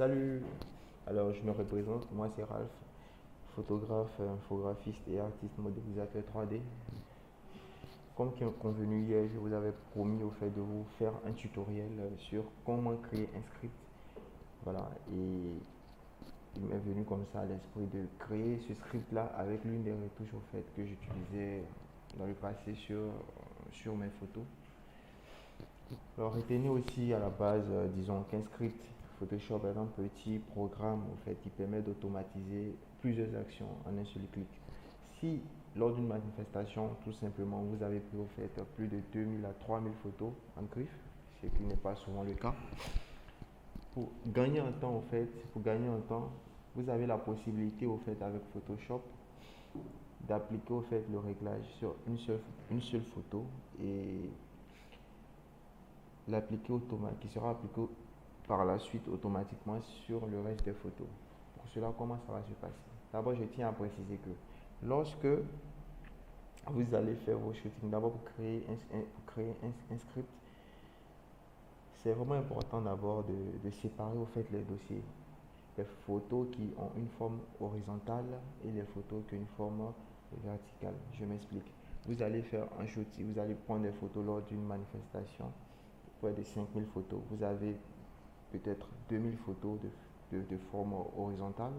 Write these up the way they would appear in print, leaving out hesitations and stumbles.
Salut, alors je me représente, moi c'est Ralph, photographe, infographiste et artiste modélisateur 3D. Comme convenu hier, je vous avais promis au fait de vous faire un tutoriel sur comment créer un script. Voilà, et il m'est venu comme ça à l'esprit de créer ce script-là avec l'une des retouches au fait que j'utilisais dans le passé sur mes photos. Alors, retenez aussi à la base, disons qu'un script Photoshop est un petit programme au fait, qui permet d'automatiser plusieurs actions en un seul clic. Si lors d'une manifestation, tout simplement, vous avez pris au fait plus de 2000 à 3000 photos en griffe, ce qui n'est pas souvent le cas, pour gagner en temps, au fait, pour gagner en temps, vous avez la possibilité au fait avec Photoshop d'appliquer au fait le réglage sur une seule photo et qui sera appliqué par la suite automatiquement sur le reste des photos. Pour cela, comment ça va se passer? D'abord, je tiens à préciser que lorsque vous allez faire vos shootings, d'abord pour créer un script, c'est vraiment important d'abord de séparer au fait les dossiers. Les photos qui ont une forme horizontale et les photos qui ont une forme verticale. Je m'explique. Vous allez faire un shooting, vous allez prendre des photos lors d'une manifestation, près de 5000 photos. Vous avez peut-être 2000 photos de forme horizontale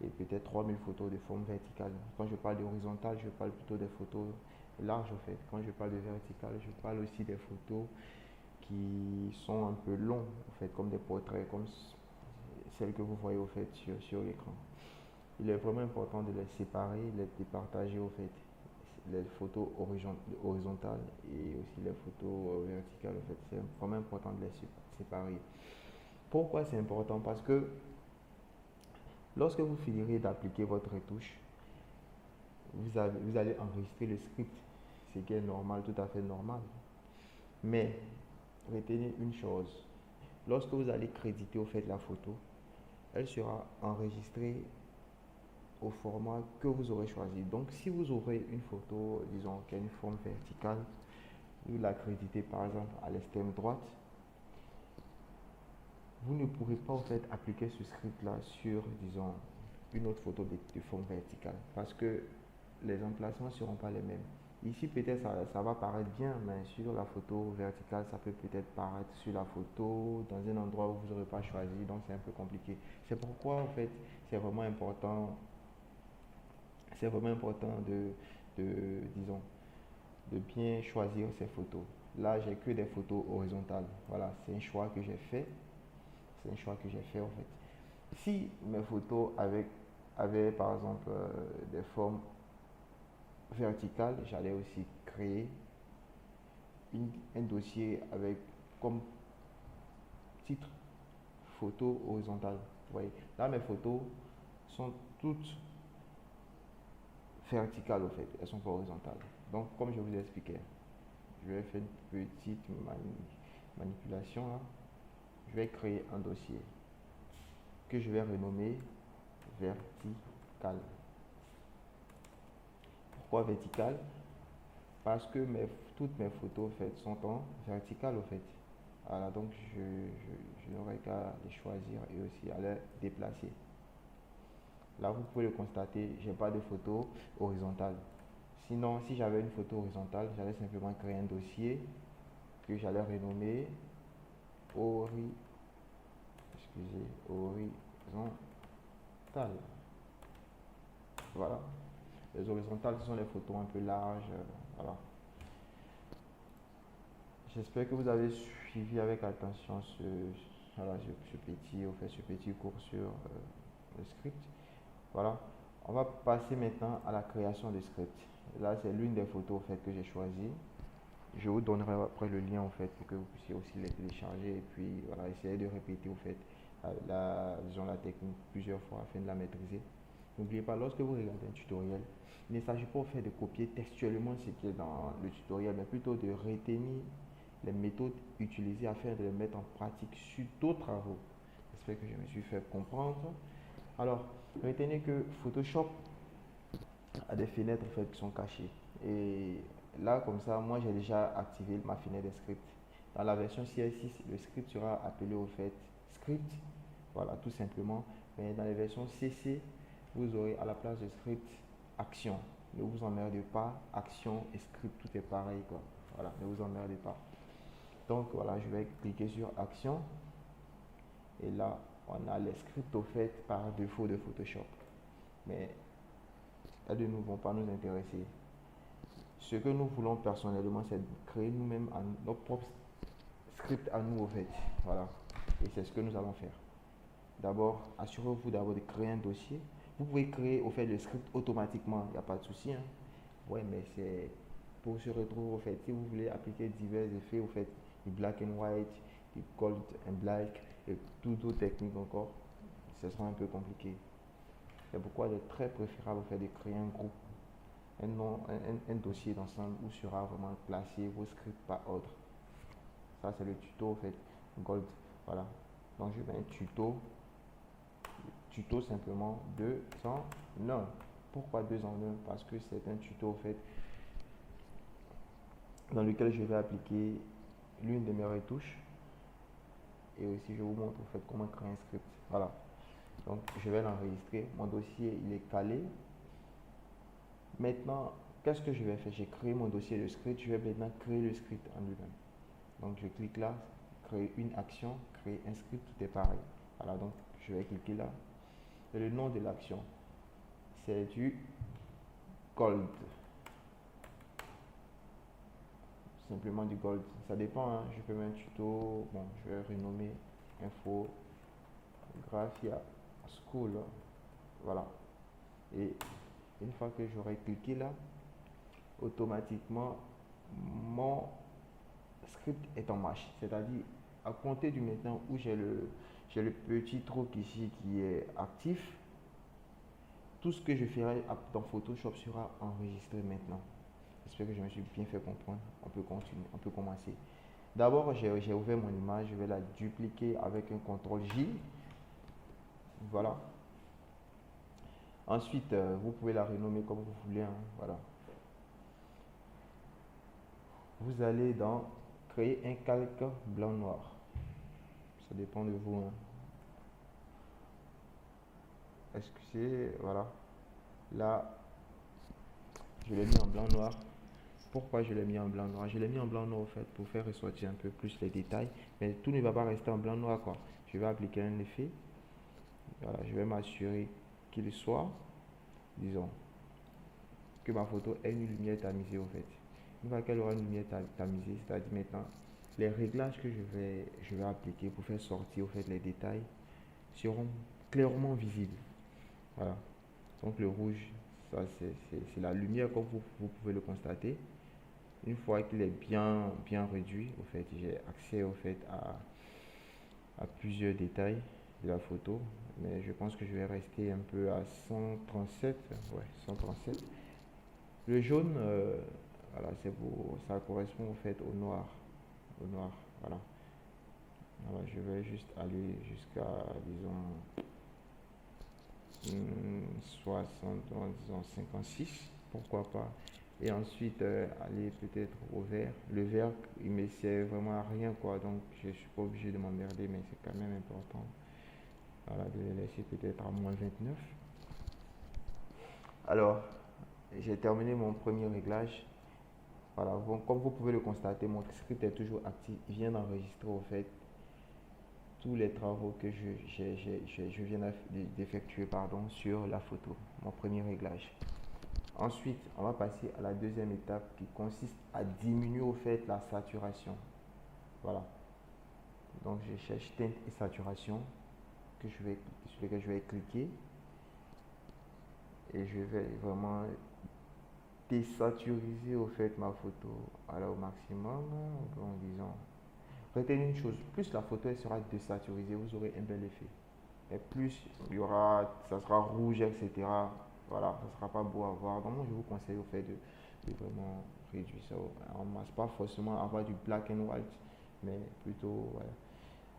et peut-être 3000 photos de forme verticale. Quand je parle d'horizontale, je parle plutôt des photos larges en fait. Quand je parle de verticale, je parle aussi des photos qui sont un peu longs en fait, comme des portraits, comme celles que vous voyez au fait sur l'écran. Il est vraiment important de les séparer, de partager au fait les photos horizontales et aussi les photos verticales. En fait, c'est vraiment important de les séparer. Pourquoi c'est important? Parce que lorsque vous finirez d'appliquer votre retouche, vous allez enregistrer le script, ce qui est normal, tout à fait normal. Mais retenez une chose, lorsque vous allez créditer au fait la photo, elle sera enregistrée au format que vous aurez choisi. Donc si vous aurez une photo, disons, qui a une forme verticale, vous la créditez par exemple à l'extrême droite, vous ne pourrez pas en fait appliquer ce script là sur, disons, une autre photo de forme verticale parce que les emplacements ne seront pas les mêmes. Ici peut-être ça va paraître bien, mais sur la photo verticale ça peut peut-être paraître sur la photo dans un endroit où vous n'aurez pas choisi, donc c'est un peu compliqué. C'est pourquoi en fait c'est vraiment important, disons, de bien choisir ces photos. Là j'ai que des photos horizontales, voilà, c'est un choix que j'ai fait. C'est un choix que j'ai fait en fait. Si mes photos avaient par exemple des formes verticales, j'allais aussi créer un dossier avec comme titre photo horizontale. Vous voyez, là mes photos sont toutes verticales en fait, elles sont pas horizontales. Donc comme je vous ai expliqué, je vais faire une petite manipulation là. Je vais créer un dossier que je vais renommer vertical. Pourquoi vertical? Parce que toutes mes photos en fait, sont en vertical au fait. Voilà, donc je n'aurai qu'à les choisir et aussi à les déplacer. Là, vous pouvez le constater, j'ai pas de photo horizontale. Sinon, si j'avais une photo horizontale, j'allais simplement créer un dossier que j'allais renommer hori, horizontal. Voilà. Les horizontales, ce sont les photos un peu larges. Voilà. J'espère que vous avez suivi avec attention voilà, ce petit cours sur le script. Voilà. On va passer maintenant à la création du script. Là, c'est l'une des photos en fait, que j'ai choisies. Je vous donnerai après le lien en fait pour que vous puissiez aussi les télécharger et puis voilà, essayer de répéter en fait la technique plusieurs fois afin de la maîtriser. N'oubliez pas, lorsque vous regardez un tutoriel, il ne s'agit pas en fait de copier textuellement ce qui est dans le tutoriel, mais plutôt de retenir les méthodes utilisées afin de les mettre en pratique sur d'autres travaux. J'espère que je me suis fait comprendre. Alors, retenez que Photoshop a des fenêtres en fait, qui sont cachées. Et là, comme ça, moi j'ai déjà activé ma fenêtre de script. Dans la version CL6, le script sera appelé au fait script Voilà, tout simplement. Mais dans les versions CC, vous aurez à la place de script action. Ne vous emmerdez pas, action et script, tout est pareil quoi. Voilà, ne vous emmerdez pas. Donc voilà, je vais cliquer sur action et là on a les scripts au fait par défaut de Photoshop. Mais elles ne vont pas nous intéresser. Ce que nous voulons personnellement, c'est créer nous-mêmes nos propres scripts à nous au fait. Voilà, et c'est ce que nous allons faire. D'abord, assurez-vous d'abord de créer un dossier. Vous pouvez créer au fait le script automatiquement, il n'y a pas de souci. Hein. Ouais, mais c'est pour se retrouver au fait. Si vous voulez appliquer divers effets au fait, du black and white, du gold and black et toutes autres techniques encore, ce sera un peu compliqué. C'est pourquoi il est très préférable au fait de créer un groupe, un dossier d'ensemble où sera vraiment placé vos scripts par ordre. Ça c'est le tuto au fait, gold. Voilà. Donc je mets un tuto simplement 2 en 1. Pourquoi 2 en 1? Parce que c'est un tuto en fait dans lequel je vais appliquer l'une de mes retouches et aussi je vous montre en fait comment créer un script. Voilà, donc je vais l'enregistrer, mon dossier il est calé. Maintenant qu'est-ce que je vais faire? J'ai créé mon dossier de script, je vais maintenant créer le script en lui-même. Donc je clique là, créer une action, créer un script, tout est pareil. Voilà, donc je vais cliquer là. Et le nom de l'action, c'est du gold. Simplement du gold. Ça dépend, hein. Je peux mettre un tuto. Bon, je vais renommer Infographia School. Voilà. Et une fois que j'aurai cliqué là, automatiquement, mon script est en marche. C'est-à-dire, à compter du maintenant où j'ai le petit truc ici qui est actif, tout ce que je ferai dans Photoshop sera enregistré maintenant. J'espère que je me suis bien fait comprendre. On peut continuer, on peut commencer. D'abord, j'ai ouvert mon image, je vais la dupliquer avec un CTRL-J. Voilà. Ensuite, vous pouvez la renommer comme vous voulez. Hein. Voilà. Vous allez dans créer un calque blanc-noir. Ça dépend de vous. Hein. Excusez, voilà. Là, je l'ai mis en blanc-noir. Pourquoi je l'ai mis en blanc-noir? Je l'ai mis en blanc-noir en fait pour faire ressortir un peu plus les détails. Mais tout ne va pas rester en blanc-noir quoi. Je vais appliquer un effet. Voilà, je vais m'assurer qu'il soit, disons, que ma photo ait une lumière tamisée au fait. Une fois qu'elle aura une lumière tamisée, c'est-à-dire maintenant, les réglages que je vais appliquer pour faire sortir au fait les détails seront clairement visibles. Voilà. Donc le rouge, ça c'est la lumière comme vous pouvez le constater. Une fois qu'il est bien réduit, au fait, j'ai accès au fait à plusieurs détails de la photo, mais je pense que je vais rester un peu à 137. Ouais, 137. Le jaune, voilà, c'est pour ça correspond au fait au noir, voilà. Alors, je vais juste aller jusqu'à disons 60, disons 56, pourquoi pas. Et ensuite aller peut-être au vert. Le vert il me sert vraiment à rien quoi, donc je suis pas obligé de m'emmerder, mais c'est quand même important. Voilà, de le laisser peut-être à moins 29. Alors j'ai terminé mon premier réglage. Voilà, bon, comme vous pouvez le constater, mon script est toujours actif. Il vient d'enregistrer au fait tous les travaux que je viens d'effectuer sur la photo, mon premier réglage. Ensuite, on va passer à la deuxième étape qui consiste à diminuer au fait la saturation. Voilà. Donc je cherche teinte et saturation sur lesquelles je vais cliquer et je vais vraiment désaturiser au fait ma photo au maximum. En disant, retenez une chose, plus la photo elle sera désaturisée, vous aurez un bel effet. Et plus il y aura, ça sera rouge, etc. Voilà, ça sera pas beau à voir. Donc moi je vous conseille au fait de vraiment réduire ça. On ne masse pas forcément avoir du black and white, mais plutôt ouais,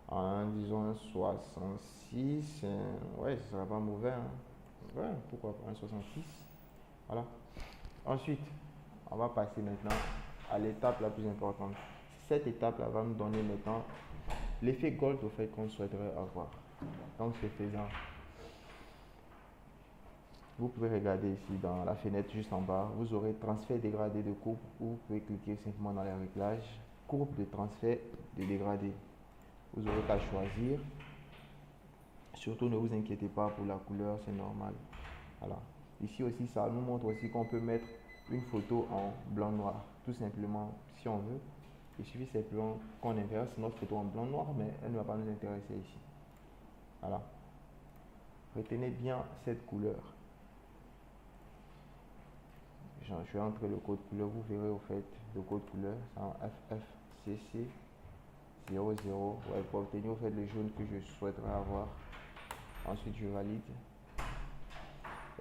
en disons 66, ouais, ce sera pas mauvais. Hein. Ouais, pourquoi pas un 66. Voilà. Ensuite, on va passer maintenant à l'étape la plus importante. Cette étape là va nous donner maintenant l'effet gold au fait qu'on souhaiterait avoir. Donc c'est faisant. Vous pouvez regarder ici dans la fenêtre juste en bas, vous aurez transfert dégradé de courbe ou vous pouvez cliquer simplement dans les réglages, courbe de transfert de dégradé. Vous aurez qu'à choisir. Surtout ne vous inquiétez pas pour la couleur, c'est normal. Voilà. Ici aussi, ça nous montre aussi qu'on peut mettre une photo en blanc-noir. Tout simplement, si on veut, il suffit simplement qu'on inverse notre photo en blanc-noir, mais elle ne va pas nous intéresser ici. Voilà. Retenez bien cette couleur. Je vais entrer le code couleur. Vous verrez au fait le code couleur. C'est en FFCC 00. Ouais, pour obtenir au fait le jaune que je souhaiterais avoir. Ensuite, je valide.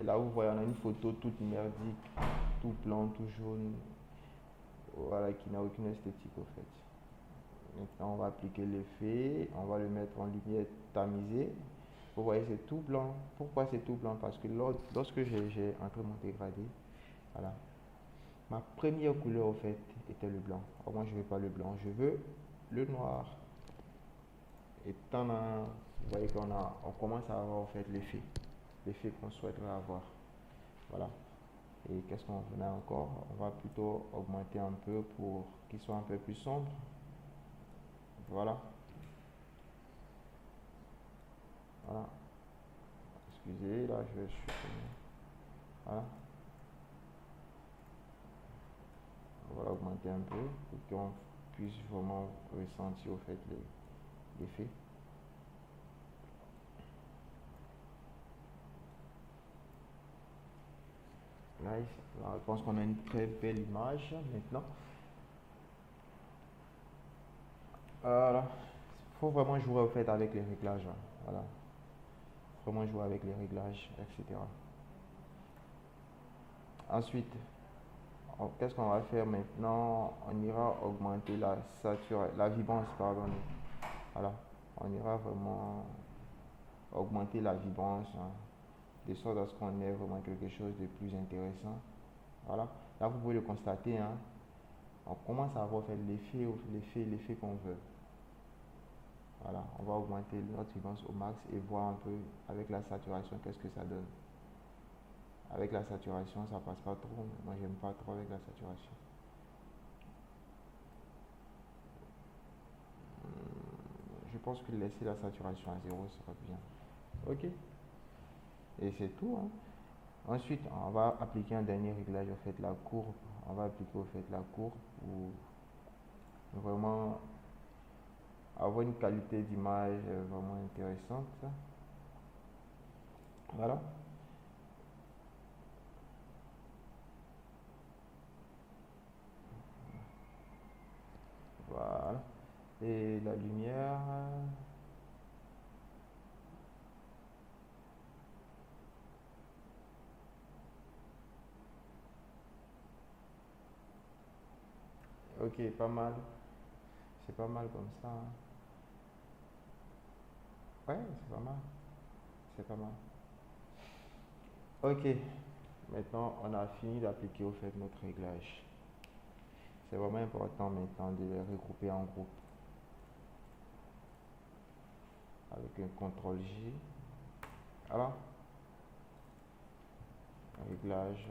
Et là, vous voyez, on a une photo toute merdique, tout blanc, tout jaune. Voilà, qui n'a aucune esthétique au fait. Maintenant, on va appliquer l'effet. On va le mettre en lumière tamisée. Vous voyez, c'est tout blanc. Pourquoi c'est tout blanc? Parce que lorsque j'ai entré mon dégradé, voilà, ma première couleur, au fait, était le blanc. Or, moi, je ne veux pas le blanc, je veux le noir. Et tant vous voyez on commence à avoir, au fait, l'effet qu'on souhaiterait avoir. Voilà. Et qu'est-ce qu'on a encore? On va plutôt augmenter un peu pour qu'il soit un peu plus sombre. Voilà. Voilà. Excusez, là, je vais supprimer. Voilà. On va augmenter un peu pour qu'on puisse vraiment ressentir au fait l'effet. Là, je pense qu'on a une très belle image maintenant. Voilà. Il faut vraiment jouer au fait avec les réglages. Voilà. Vraiment jouer avec les réglages, etc. Ensuite, qu'est-ce qu'on va faire maintenant? On ira augmenter la vibrance, pardon. Voilà. On ira vraiment augmenter la vibrance, de sorte à ce qu'on ait vraiment quelque chose de plus intéressant. Voilà. Là, vous pouvez le constater, hein. On commence à avoir fait l'effet qu'on veut. Voilà, on va augmenter notre vibrance au max et voir un peu avec la saturation qu'est-ce que ça donne. Avec la saturation, ça passe pas trop. Moi, j'aime pas trop avec la saturation. Je pense que laisser la saturation à 0 sera bien. Ok. Et c'est tout, hein. Ensuite, on va appliquer un dernier réglage, au fait, la courbe. On va appliquer au fait la courbe pour vraiment avoir une qualité d'image vraiment intéressante. Voilà. Voilà. Et la lumière. Ok, pas mal. C'est pas mal comme ça, hein. Ouais, c'est pas mal. C'est pas mal. Ok. Maintenant, on a fini d'appliquer au fait notre réglage. C'est vraiment important maintenant de les regrouper en groupe. Avec un CTRL J. Voilà. Réglage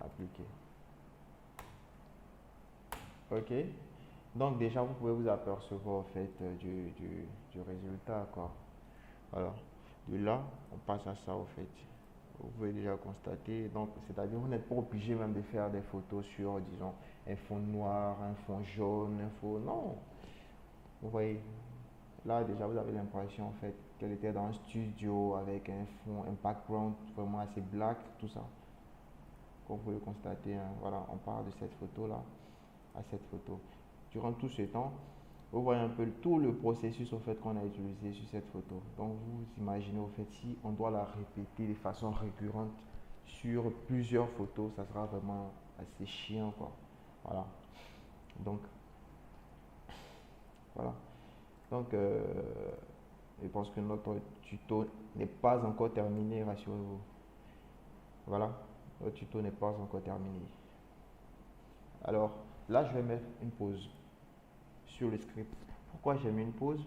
appliqué. Ok. Donc déjà, vous pouvez vous apercevoir au fait du résultat, quoi. Alors, de là, on passe à ça au fait. Vous pouvez déjà constater. Donc, c'est-à-dire, vous n'êtes pas obligé même de faire des photos sur, disons, un fond noir, un fond jaune, un fond... Non. Vous voyez, là, déjà, vous avez l'impression, en fait, qu'elle était dans un studio avec un fond, un background vraiment assez black, tout ça. Comme vous le constatez, hein, voilà, on part de cette photo-là à cette photo. Durant tout ce temps, vous voyez un peu tout le processus au fait qu'on a utilisé sur cette photo. Donc vous imaginez au fait si on doit la répéter de façon récurrente sur plusieurs photos, ça sera vraiment assez chiant, quoi. Voilà. Donc voilà. Donc je pense que notre tuto n'est pas encore terminé, rassurez-vous. Voilà. Notre tuto n'est pas encore terminé. Alors là, je vais mettre une pause sur le script. Pourquoi j'ai mis une pause?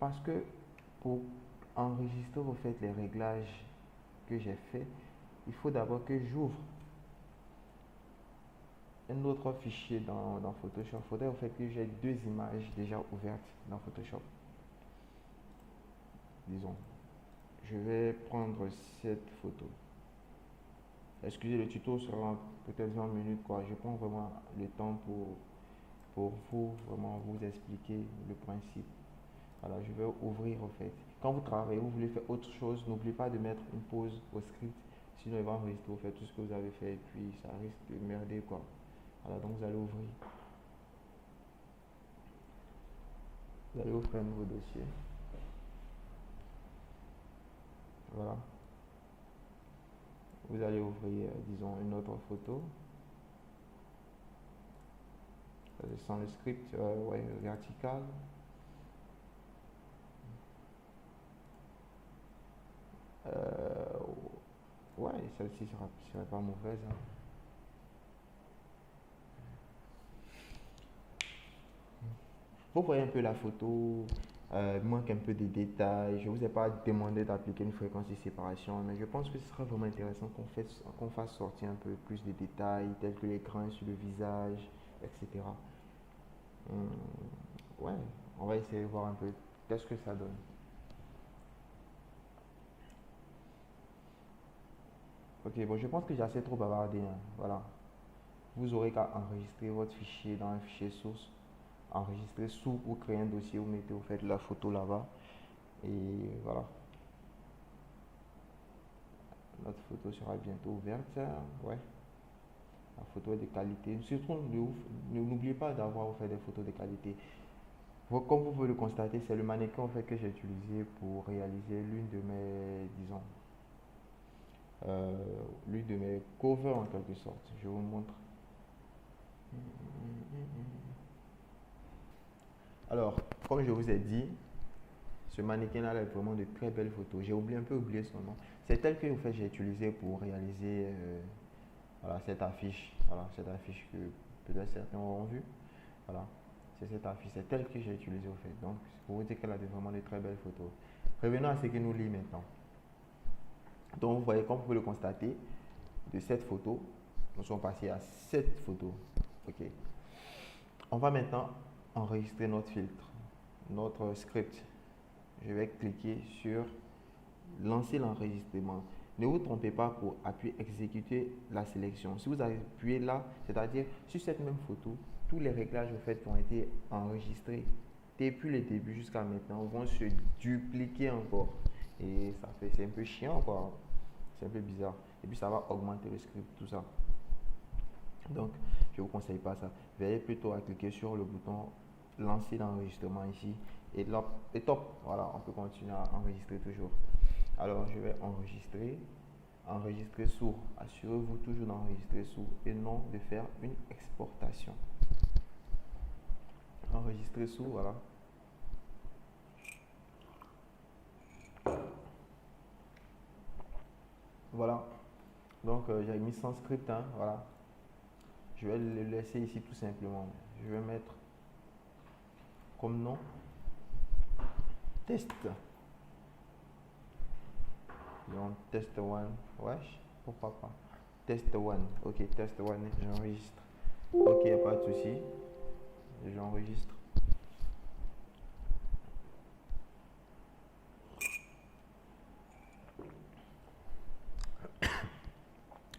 Parce que pour enregistrer au fait les réglages que j'ai fait, il faut d'abord que j'ouvre un autre fichier dans Photoshop. Il faudrait au fait que j'ai deux images déjà ouvertes dans Photoshop. Disons, je vais prendre cette photo. Excusez, le tuto sera peut-être 20 minutes quoi. Je prends vraiment le temps pour vous vraiment vous expliquer le principe. Voilà, je vais ouvrir au fait. Quand vous travaillez, vous voulez faire autre chose, n'oubliez pas de mettre une pause au script. Sinon, il va enregistrer au fait tout ce que vous avez fait et puis ça risque de merder quoi. Voilà, donc vous allez ouvrir. Vous allez ouvrir un nouveau dossier. Voilà. Vous allez ouvrir, disons, une autre photo. Sans le script, ouais, vertical. Euh, ouais, celle-ci serait pas mauvaise. Hein. Vous voyez un peu la photo, manque un peu de détails. Je ne vous ai pas demandé d'appliquer une fréquence de séparation, mais je pense que ce sera vraiment intéressant qu'on fasse sortir un peu plus de détails, tels que les grains sur le visage, etc. Ouais, on va essayer de voir un peu qu'est-ce que ça donne. Ok, bon, je pense que j'ai assez trop bavardé. Hein. Voilà. Vous aurez qu'à enregistrer votre fichier dans un fichier source. Enregistrer sous ou créer un dossier, vous mettez, vous faites la photo là-bas. Et voilà. Notre photo sera bientôt ouverte. Ouais. La photo est de qualité. Surtout, n'oubliez pas d'avoir fait des photos de qualité. Comme vous pouvez le constater, c'est le mannequin en fait, que j'ai utilisé pour réaliser l'une de mes, disons, l'une de mes covers en quelque sorte. Je vous montre. Alors, comme je vous ai dit, ce mannequin-là a vraiment de très belles photos. J'ai un peu oublié son nom. C'est elle que en fait, j'ai utilisé pour réaliser voilà, cette affiche. Voilà, cette affiche que peut-être certains auront vu. Voilà, c'est cette affiche. C'est elle que j'ai utilisée au fait. Donc, c'est pour vous dire qu'elle a vraiment de très belles photos. Revenons à ce que nous lit maintenant. Donc, vous voyez, comme vous pouvez le constater, de cette photo, nous sommes passés à cette photo. Ok. On va maintenant enregistrer notre filtre, notre script. Je vais cliquer sur lancer l'enregistrement. Ne vous trompez pas pour appuyer exécuter la sélection. Si vous appuyez là, c'est-à-dire sur cette même photo, tous les réglages au fait qui ont été enregistrés depuis le début jusqu'à maintenant vont se dupliquer encore. Et ça fait, c'est un peu chiant quoi. C'est un peu bizarre. Et puis ça va augmenter le script, tout ça. Donc, je ne vous conseille pas ça. Veillez plutôt à cliquer sur le bouton lancer l'enregistrement ici. Et là, et top. Voilà, on peut continuer à enregistrer toujours. Alors, je vais enregistrer. Enregistrer sourd. Assurez-vous toujours d'enregistrer sourd et non de faire une exportation. Enregistrer sourd, voilà. Voilà. Donc, j'ai mis sans script, hein, voilà. Je vais le laisser ici tout simplement. Je vais mettre comme nom test. Donc, test one. Wesh, pourquoi pas. Test one. Ok, test one, j'enregistre. Ok, pas de souci. J'enregistre.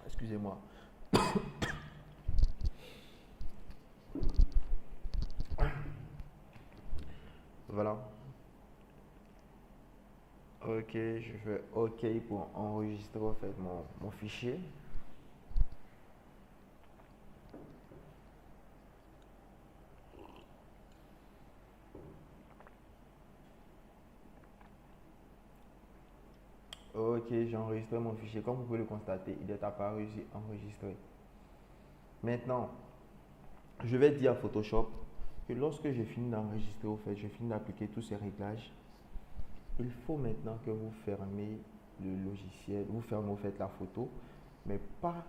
Excusez-moi. Voilà. Ok, je fais OK pour enregistrer en fait mon fichier. Ok, j'ai enregistré mon fichier. Comme vous pouvez le constater, il est apparu ici enregistré. Maintenant, je vais dire à Photoshop que lorsque j'ai fini d'enregistrer, au fait, j'ai fini d'appliquer tous ces réglages, il faut maintenant que vous fermez le logiciel, vous fermez au fait la photo, mais pas,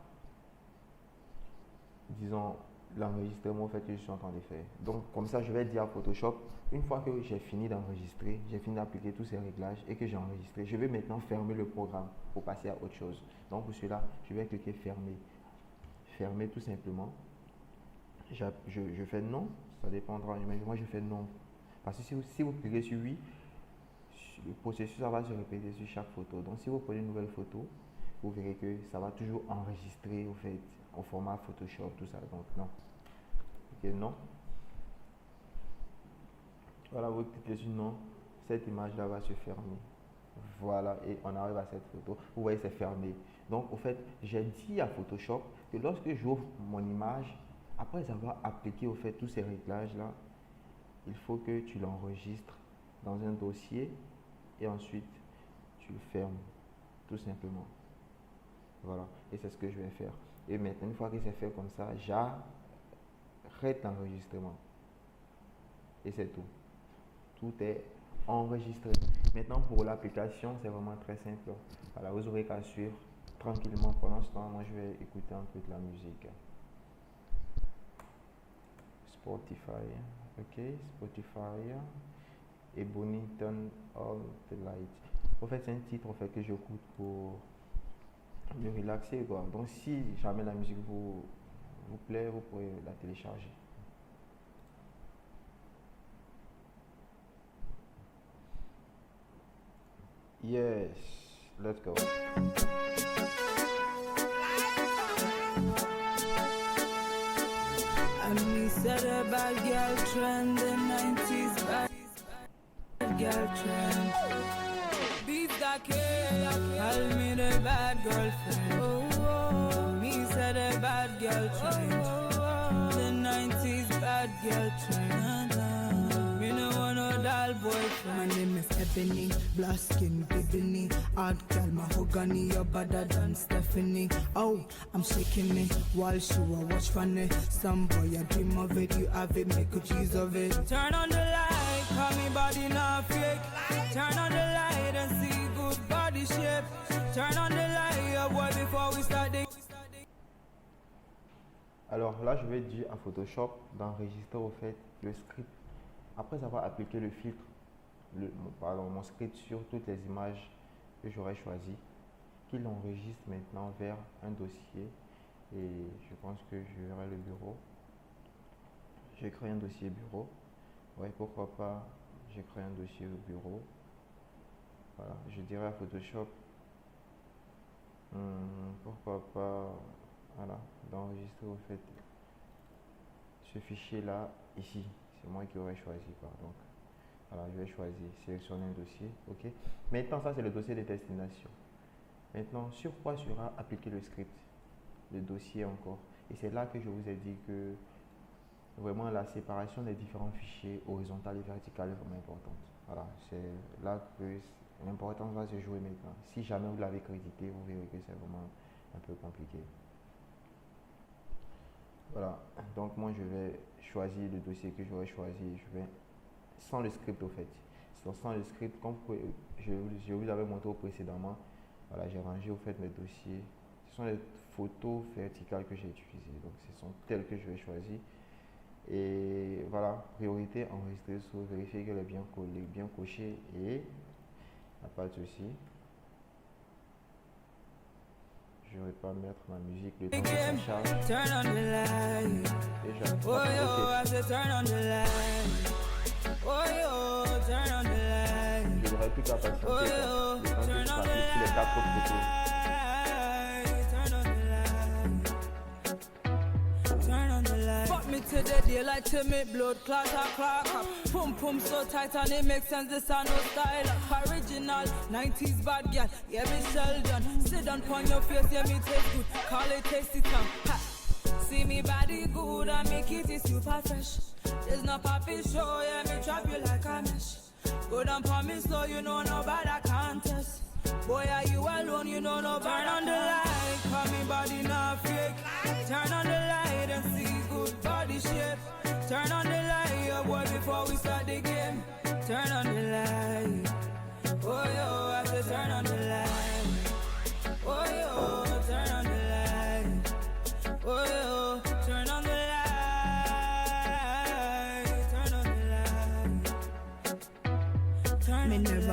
disons, l'enregistrement au fait que je suis en train de faire. Donc comme ça, je vais dire à Photoshop, une fois que j'ai fini d'enregistrer, j'ai fini d'appliquer tous ces réglages et que j'ai enregistré, je vais maintenant fermer le programme pour passer à autre chose. Donc pour cela, je vais cliquer fermer. Fermer tout simplement. Je fais non, ça dépendra, mais moi je fais non. Parce que si vous cliquez sur oui, le processus ça va se répéter sur chaque photo. Donc si vous prenez une nouvelle photo, vous verrez que ça va toujours enregistrer au fait au format Photoshop, tout ça. Donc non. Ok, non. Voilà, vous cliquez sur non, cette image là va se fermer. Voilà, et on arrive à cette photo. Vous voyez, c'est fermé. Donc, au fait, j'ai dit à Photoshop que lorsque j'ouvre mon image, après avoir appliqué au fait tous ces réglages là, il faut que tu l'enregistres dans un dossier et ensuite tu le fermes, tout simplement. Voilà, et c'est ce que je vais faire. Et maintenant, une fois que c'est fait comme ça, j'arrête l'enregistrement. Et c'est tout. Tout est enregistré. Maintenant, pour l'application, c'est vraiment très simple. Voilà, vous aurez qu'à suivre tranquillement. Pendant ce temps, moi, je vais écouter un peu de la musique. Spotify. Ok, Spotify. Et Bonington All the Light. En fait, c'est un titre en fait, que j'écoute pour me relaxer. Quoi. Donc, si jamais la musique vous plaît, vous pourrez la télécharger. Yes, let's go. And me said a bad girl trend, the 90s bad girl trend. Beats got killed, call me the bad girlfriend. Oh, me said a bad girl trend, the 90s bad girl trend. Me no want no doll boyfriend. My name is Ebony, black skin, bibini. Hard girl, mahogany, you're better than Stephanie. Oh, I'm shaking it while she will watch funny. Some boy, I dream of it, you have it, make a cheese of it. Turn on the light, call me body not fake. Turn on the light and see good body shape. Turn on the light, your boy, before we start the... Alors là, je vais dire à Photoshop d'enregistrer au fait le script. Après avoir appliqué le filtre, mon script sur toutes les images que j'aurais choisies, qu'il enregistre maintenant vers un dossier. Et je pense que je verrai le bureau. J'ai créé un dossier bureau. Ouais, pourquoi pas, j'ai créé un dossier au bureau. Voilà, je dirais à Photoshop, pourquoi pas, voilà, d'enregistrer au fait ce fichier là ici. C'est moi qui aurais choisi. Donc, voilà, je vais choisir, sélectionner un dossier. Ok. Maintenant, ça c'est le dossier de destination. Maintenant, sur quoi sera appliqué le script, le dossier encore. Et c'est là que je vous ai dit que vraiment la séparation des différents fichiers horizontal et vertical est vraiment importante. Voilà, c'est là que l'importance va se jouer maintenant. Si jamais vous l'avez crédité, vous verrez que c'est vraiment un peu compliqué. Voilà, donc moi je vais choisir le dossier que j'aurais choisi. Je vais sans le script au fait. Sans le script, comme je vous l'avais montré précédemment, voilà, j'ai rangé au fait mes dossiers. Ce sont les photos verticales que j'ai utilisées. Donc ce sont telles que je vais choisir. Et voilà, priorité enregistrer sur vérifier qu'elle est bien collée, bien cochée et il n'y a pas de souci. Je ne vais pas mettre ma musique le temps que ça charge. Turn on the light. Déjà. Oh yo, I said turn on the light. Oh yo, turn on the light. Je n'aurai plus qu'à patienter. Oh yo, turn on the les 4 autres photos. light. Turn on the light. Turn on the light. Fuck me to the daylight till me blood clot a clock up. Pum pum so tight and it makes sense. This are no style. Original 90s bad girl. Yeah, me Sheldon. Sit down on your face, yeah, me taste good. Call it tasty tongue. Ha. See me body good and me kitty super fresh. There's no poppy show, yeah, me trap you like a mesh. Go down for me slow, you know nobody contest. Boy, are you alone, you know nobody. Turn on the light, call me body not fake. Turn on the light and see good body shape. Turn on the light, your boy, before we start the game. Turn on the light. Oh yo, I said turn on the light. Oh yo, turn on the light. Oh yo, turn on the light.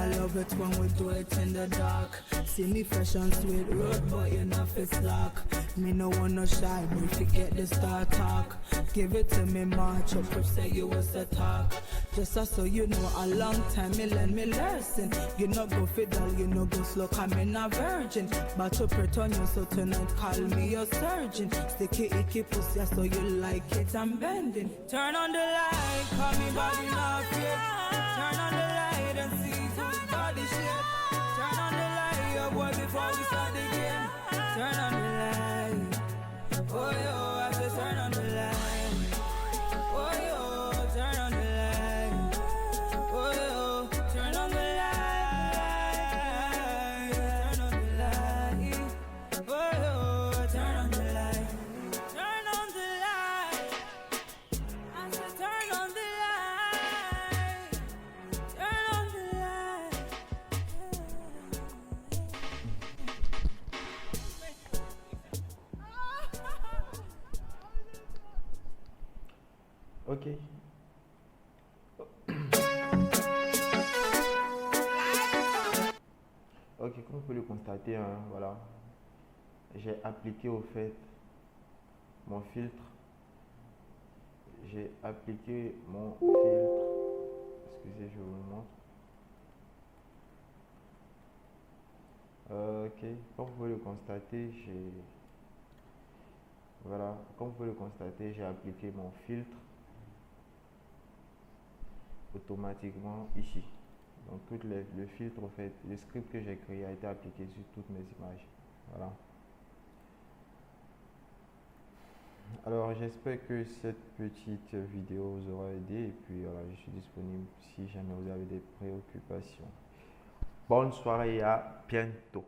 I love it when we do it in the dark. See me fresh and sweet road, but you know fi slack. Me no want no shy, me forget the star talk. Give it to me, march up, if say you was a talk. Just so you know, a long time me learn me lesson. You no go fiddle, you no go slow, I'm in a virgin. But to pretend you, so tonight call me your surgeon. Sticky icky pussy, so you like it, I'm bending. Turn on the light, call me body not fit. Turn on the light and see whose body shit. Turn on the light, your boy, before we start the game. Turn on the light. Oh yo, I said turn on the light. Oh yo, turn on the light. Oh yo, turn on the light. Turn on the light. Oh yo, turn on the light. Turn on the light. I said turn on the light. Turn on the light. Ok. Ok, comme vous pouvez le constater, hein, voilà, j'ai appliqué au fait mon filtre. J'ai appliqué mon filtre. Excusez, je vous le montre. Ok, comme vous pouvez le constater, voilà, comme vous pouvez le constater, j'ai appliqué mon filtre automatiquement ici. Donc le filtre, en fait, le script que j'ai créé a été appliqué sur toutes mes images. Voilà. Alors j'espère que cette petite vidéo vous aura aidé et puis voilà, je suis disponible si jamais vous avez des préoccupations. Bonne soirée et à bientôt.